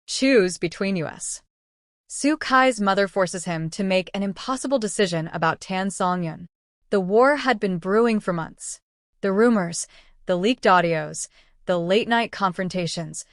Choose between us. Su Kai's mother forces him to make an impossible decision about Songyun. The war had been brewing for months. The rumors, the leaked audios, the late-night confrontations,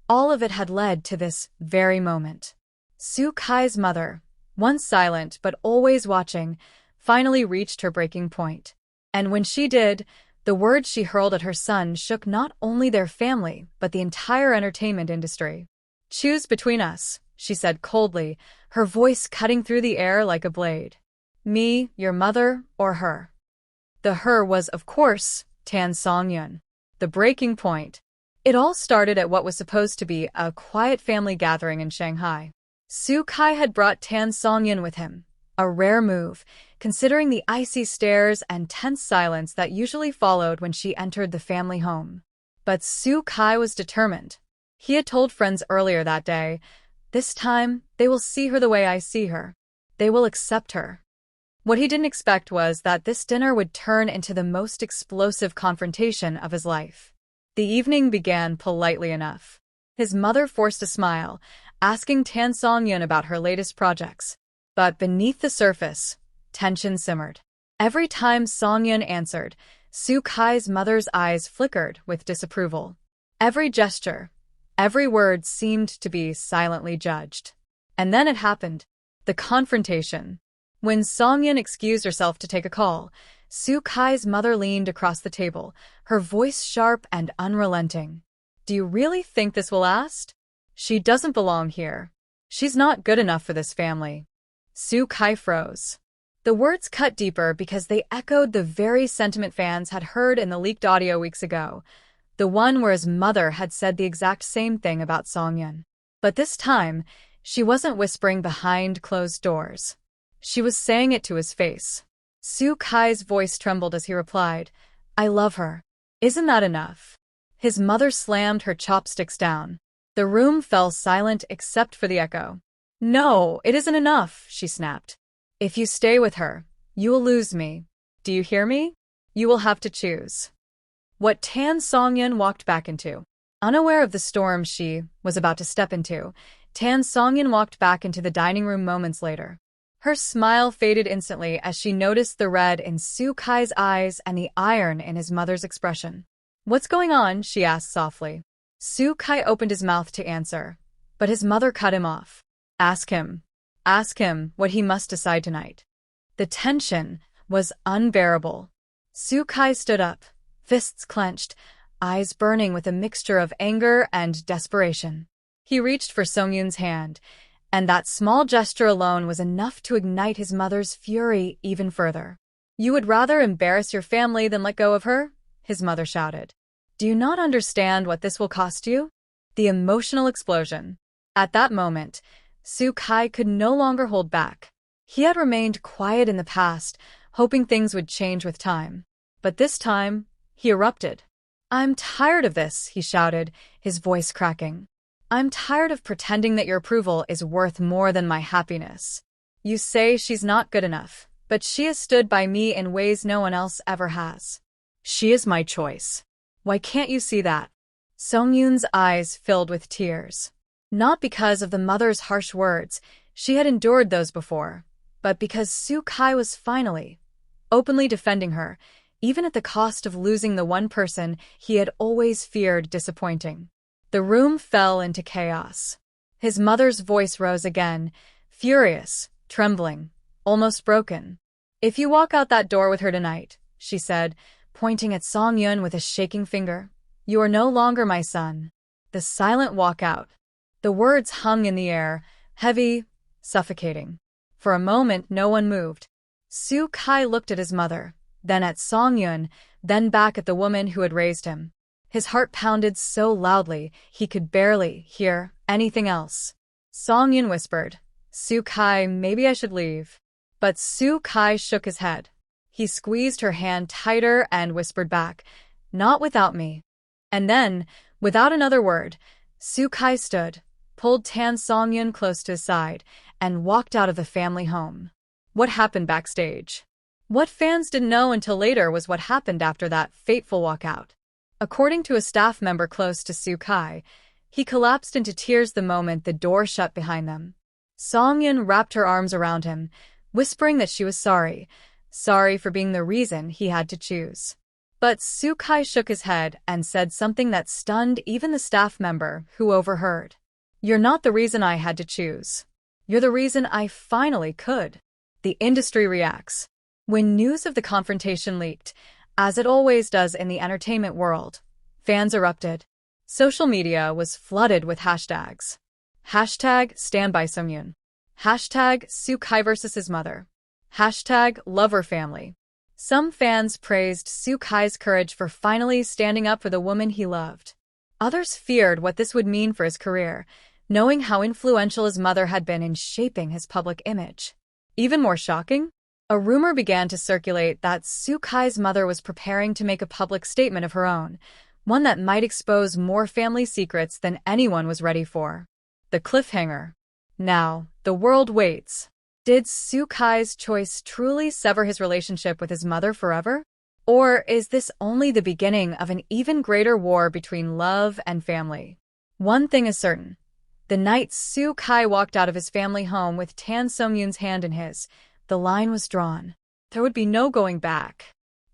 all of it had led to this very moment. Su Kai's mother, once silent but always watching, finally reached her breaking point. And when she did, the words she hurled at her son shook not only their family but the entire entertainment industry. Choose between us, she said coldly, her voice cutting through the air like a blade. Me, your mother, or her? The her was, of course, Songyun. The breaking point. It all started at what was supposed to be a quiet family gathering in Shanghai. Su Kai had brought Songyun with him, a rare move, considering the icy stares and tense silence that usually followed when she entered the family home. But Su Kai was determined. He had told friends earlier that day, "This time, they will see her the way I see her. They will accept her." What he didn't expect was that this dinner would turn into the most explosive confrontation of his life. The evening began politely enough. His mother forced a smile, asking Songyun about her latest projects. But beneath the surface, tension simmered. Every time Songyun answered, Su Kai's mother's eyes flickered with disapproval. Every gesture, every word seemed to be silently judged. And then it happened. The confrontation. When Songyun excused herself to take a call, Su Kai's mother leaned across the table, her voice sharp and unrelenting. "Do you really think this will last? She doesn't belong here. She's not good enough for this family." Su Kai froze. The words cut deeper because they echoed the very sentiment fans had heard in the leaked audio weeks ago, the one where his mother had said the exact same thing about Songyun. But this time, she wasn't whispering behind closed doors. She was saying it to his face. Su Kai's voice trembled as he replied, "I love her. Isn't that enough?" His mother slammed her chopsticks down. The room fell silent except for the echo. "No, it isn't enough," she snapped. "If you stay with her, you will lose me. Do you hear me? You will have to choose." What Songyun walked back into. Unaware of the storm she was about to step into, Songyun walked back into the dining room moments later. Her smile faded instantly as she noticed the red in Su Kai's eyes and the iron in his mother's expression. "What's going on?" she asked softly. Su Kai opened his mouth to answer, but his mother cut him off. Ask him what he must decide tonight." The tension was unbearable. Su Kai stood up, fists clenched, eyes burning with a mixture of anger and desperation. He reached for Songyun's hand, and that small gesture alone was enough to ignite his mother's fury even further. "You would rather embarrass your family than let go of her?" his mother shouted. "Do you not understand what this will cost you?" The emotional explosion. At that moment, Su Kai could no longer hold back. He had remained quiet in the past, hoping things would change with time. But this time, he erupted. "I'm tired of this," he shouted, his voice cracking. "I'm tired of pretending that your approval is worth more than my happiness. You say she's not good enough, but she has stood by me in ways no one else ever has. She is my choice. Why can't you see that?" Songyun's eyes filled with tears. Not because of the mother's harsh words, she had endured those before, but because Su Kai was finally, openly defending her, even at the cost of losing the one person he had always feared disappointing. The room fell into chaos. His mother's voice rose again, furious, trembling, almost broken. "If you walk out that door with her tonight," she said, pointing at Songyun with a shaking finger, "you are no longer my son." The silent walkout. The words hung in the air, heavy, suffocating. For a moment, no one moved. Su Kai looked at his mother, then at Songyun, then back at the woman who had raised him. His heart pounded so loudly he could barely hear anything else. Songyun whispered, "Su Kai, maybe I should leave." But Su Kai shook his head. He squeezed her hand tighter and whispered back, "Not without me." And then, without another word, Su Kai stood, pulled Songyun close to his side, and walked out of the family home. What happened backstage? What fans didn't know until later was what happened after that fateful walkout. According to a staff member close to Su Kai, He collapsed into tears the moment the door shut behind them. Songyun wrapped her arms around him, whispering that she was sorry for being the reason he had to choose. But Sukai shook his head and said something that stunned even the staff member who overheard. "You're not the reason I had to choose. You're the reason I finally could." The industry reacts. When news of the confrontation leaked, as it always does in the entertainment world, fans erupted. Social media was flooded with hashtags. Hashtag Stand by Songyun. Hashtag Sukai versus his mother. Hashtag Lover Family. Some fans praised Sukai's courage for finally standing up for the woman he loved. Others feared what this would mean for his career, knowing how influential his mother had been in shaping his public image. Even more shocking, a rumor began to circulate that Sukai's mother was preparing to make a public statement of her own, one that might expose more family secrets than anyone was ready for. The cliffhanger. Now, the world waits. Did Sukai's choice truly sever his relationship with his mother forever? Or is this only the beginning of an even greater war between love and family? One thing is certain. The night Sukai walked out of his family home with Tan Songyun's hand in his, the line was drawn. There would be no going back.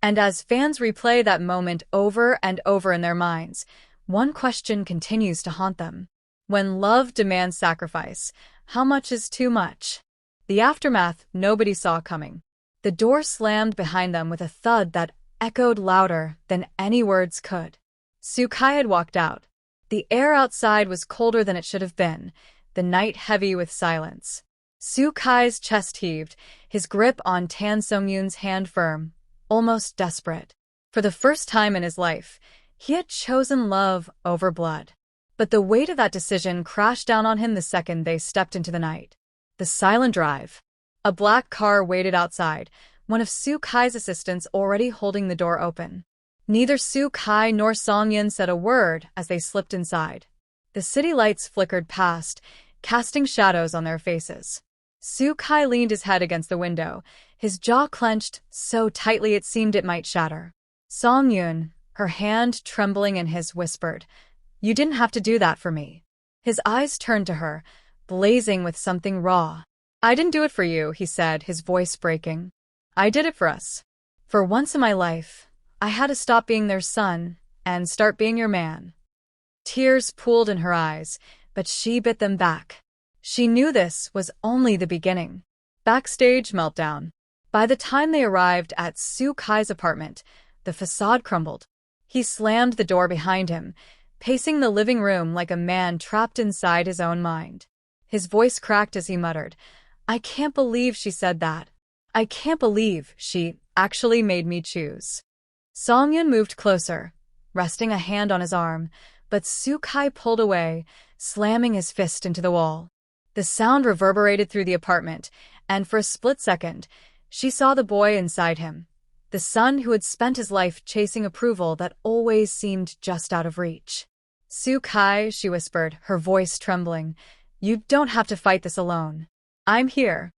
And as fans replay that moment over and over in their minds, one question continues to haunt them. When love demands sacrifice, how much is too much? The aftermath nobody saw coming. The door slammed behind them with a thud that echoed louder than any words could. Sukai had walked out. The air outside was colder than it should have been, the night heavy with silence. Sukai's chest heaved, his grip on Tan Songyun's hand firm, almost desperate. For the first time in his life, he had chosen love over blood. But the weight of that decision crashed down on him the second they stepped into the night. The silent drive. A black car waited outside, one of Sukai's assistants already holding the door open. Neither Sukai nor Songyun said a word as they slipped inside. The city lights flickered past, casting shadows on their faces. Sukai leaned his head against the window, his jaw clenched so tightly it seemed it might shatter. Songyun, her hand trembling in his, whispered, "You didn't have to do that for me." His eyes turned to her, blazing with something raw. "I didn't do it for you," he said, his voice breaking. "I did it for us. For once in my life, I had to stop being their son and start being your man." Tears pooled in her eyes, but she bit them back. She knew this was only the beginning. Backstage meltdown. By the time they arrived at Sukai's apartment, the facade crumbled. He slammed the door behind him, pacing the living room like a man trapped inside his own mind. His voice cracked as he muttered, "I can't believe she said that. I can't believe she actually made me choose." Songyun moved closer, resting a hand on his arm, but Sukai pulled away, slamming his fist into the wall. The sound reverberated through the apartment, and for a split second, she saw the boy inside him, the son who had spent his life chasing approval that always seemed just out of reach. "Sukai," she whispered, her voice trembling, "you don't have to fight this alone. I'm here."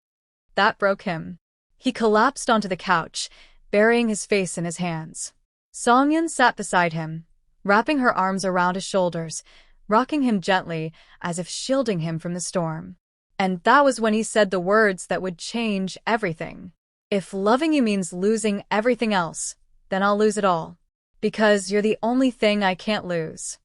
That broke him. He collapsed onto the couch, burying his face in his hands. Songyun sat beside him, wrapping her arms around his shoulders, rocking him gently as if shielding him from the storm. And that was when he said the words that would change everything. "If loving you means losing everything else, then I'll lose it all. Because you're the only thing I can't lose."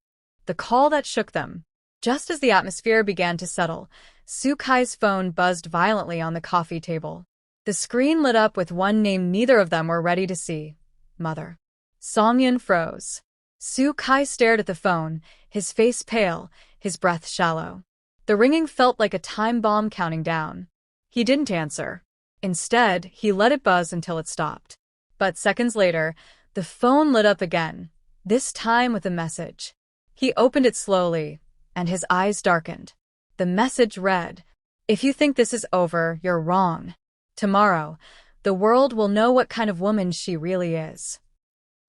The call that shook them. Just as the atmosphere began to settle, Sukai's phone buzzed violently on the coffee table. The screen lit up with one name neither of them were ready to see. Mother. Songyun froze. Sukai stared at the phone, his face pale, his breath shallow. The ringing felt like a time bomb counting down. He didn't answer. Instead, he let it buzz until it stopped. But seconds later, the phone lit up again, this time with a message. He opened it slowly, and his eyes darkened. The message read, "If you think this is over, you're wrong. Tomorrow, the world will know what kind of woman she really is."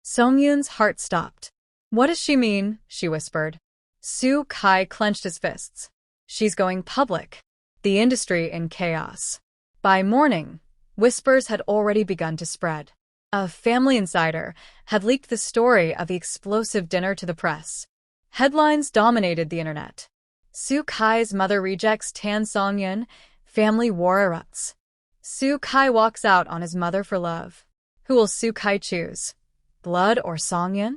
Songyun's heart stopped. "What does she mean?" she whispered. Sukai clenched his fists. "She's going public." The industry in chaos. By morning, whispers had already begun to spread. A family insider had leaked the story of the explosive dinner to the press. Headlines dominated the internet. Soo Kai's mother rejects Tan Songyun, family war erupts. Soo Kai walks out on his mother for love. Who will Soo Kai choose? Blood or Songyun?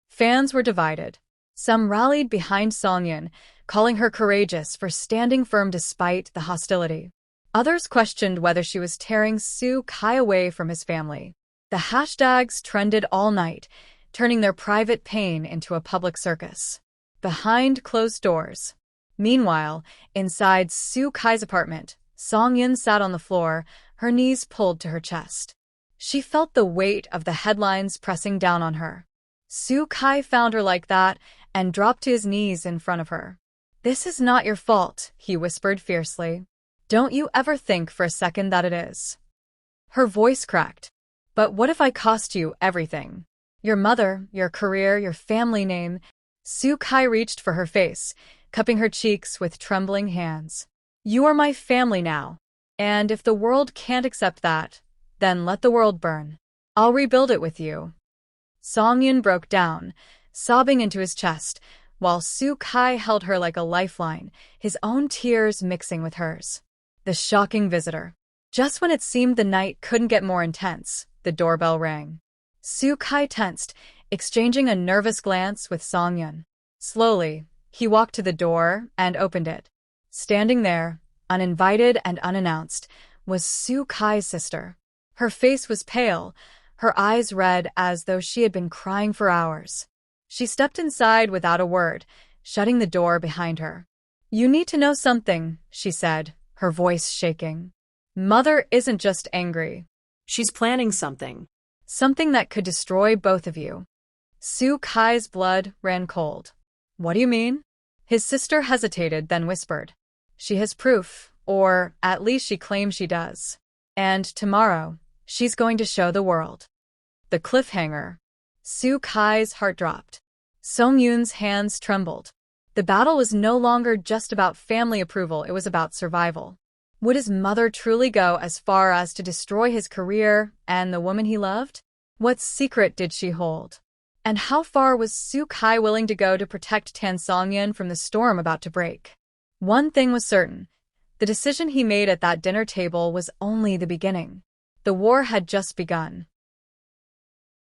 Fans were divided. Some rallied behind Songyun, calling her courageous for standing firm despite the hostility. Others questioned whether she was tearing Soo Kai away from his family. The hashtags trended all night, turning their private pain into a public circus. Behind closed doors. Meanwhile, inside Soo Kai's apartment, Songyun sat on the floor, her knees pulled to her chest. She felt the weight of the headlines pressing down on her. Soo Kai found her like that and dropped to his knees in front of her. "This is not your fault," he whispered fiercely. "Don't you ever think for a second that it is." Her voice cracked. "But what if I cost you everything? Your mother, your career, your family name?" Soo Kai reached for her face, cupping her cheeks with trembling hands. "You are my family now. And if the world can't accept that, then let the world burn. I'll rebuild it with you." Songyun broke down, sobbing into his chest, while Soo Kai held her like a lifeline, his own tears mixing with hers. The shocking visitor. Just when it seemed the night couldn't get more intense, the doorbell rang. Soo Kai tensed, exchanging a nervous glance with Songyun. Slowly, he walked to the door and opened it. Standing there, uninvited and unannounced, was Soo Kai's sister. Her face was pale, her eyes red as though she had been crying for hours. She stepped inside without a word, shutting the door behind her. "You need to know something," she said, her voice shaking. "Mother isn't just angry. She's planning something. Something that could destroy both of you." Soo Kai's blood ran cold. "What do you mean?" His sister hesitated, then whispered. "She has proof, or at least she claims she does. And tomorrow, she's going to show the world." The cliffhanger. Soo Kai's heart dropped. Songyun's hands trembled. The battle was no longer just about family approval, it was about survival. Would his mother truly go as far as to destroy his career and the woman he loved? What secret did she hold? And how far was Soo Kai willing to go to protect Tan Songyun from the storm about to break? One thing was certain. The decision he made at that dinner table was only the beginning. The war had just begun.